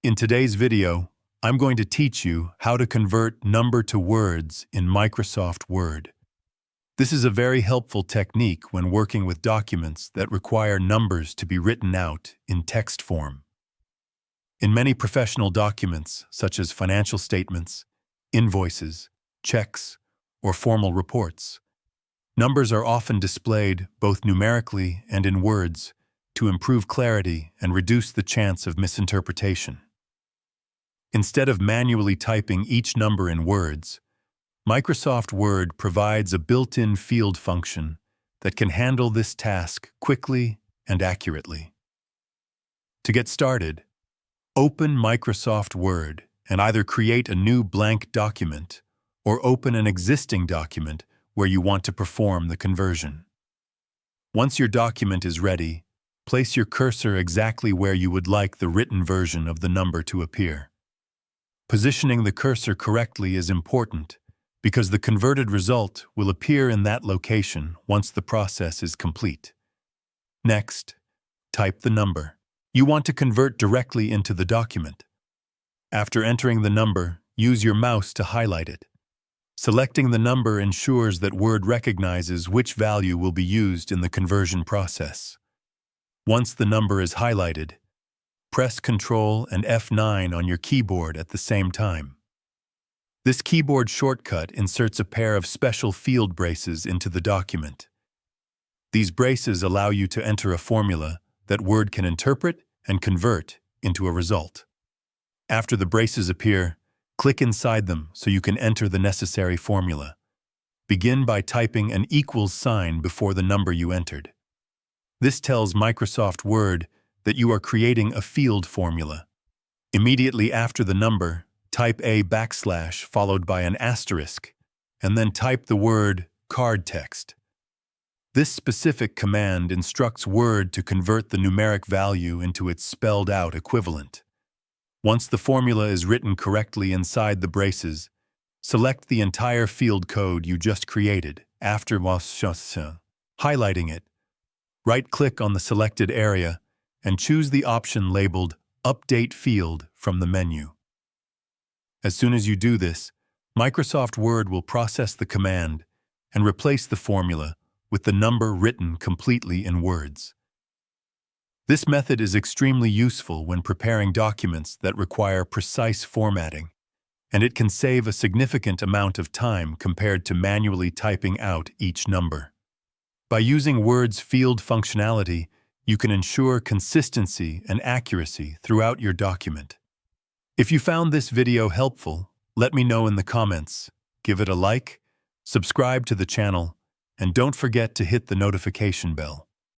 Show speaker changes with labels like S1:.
S1: In today's video, I'm going to teach you how to convert number to words in Microsoft Word. This is a very helpful technique when working with documents that require numbers to be written out in text form. In many professional documents, such as financial statements, invoices, checks, or formal reports, numbers are often displayed both numerically and in words to improve clarity and reduce the chance of misinterpretation. Instead of manually typing each number in words, Microsoft Word provides a built-in field function that can handle this task quickly and accurately. To get started, open Microsoft Word and either create a new blank document or open an existing document where you want to perform the conversion. Once your document is ready, place your cursor exactly where you would like the written version of the number to appear. Positioning the cursor correctly is important because the converted result will appear in that location once the process is complete. Next, type the number you want to convert directly into the document. After entering the number, use your mouse to highlight it. Selecting the number ensures that Word recognizes which value will be used in the conversion process. Once the number is highlighted, press Ctrl and F9 on your keyboard at the same time. This keyboard shortcut inserts a pair of special field braces into the document. These braces allow you to enter a formula that Word can interpret and convert into a result. After the braces appear, click inside them so you can enter the necessary formula. Begin by typing an equals sign before the number you entered. This tells Microsoft Word that you are creating a field formula. Immediately after the number, type a / followed by an asterisk, and then type the word card text. This specific command instructs Word to convert the numeric value into its spelled-out equivalent. Once the formula is written correctly inside the braces, select the entire field code you just created after highlighting it. Right-click on the selected area and choose the option labeled Update Field from the menu. As soon as you do this, Microsoft Word will process the command and replace the formula with the number written completely in words. This method is extremely useful when preparing documents that require precise formatting, and it can save a significant amount of time compared to manually typing out each number. By using Word's field functionality, you can ensure consistency and accuracy throughout your document. If you found this video helpful, let me know in the comments. Give it a like, subscribe to the channel, and don't forget to hit the notification bell.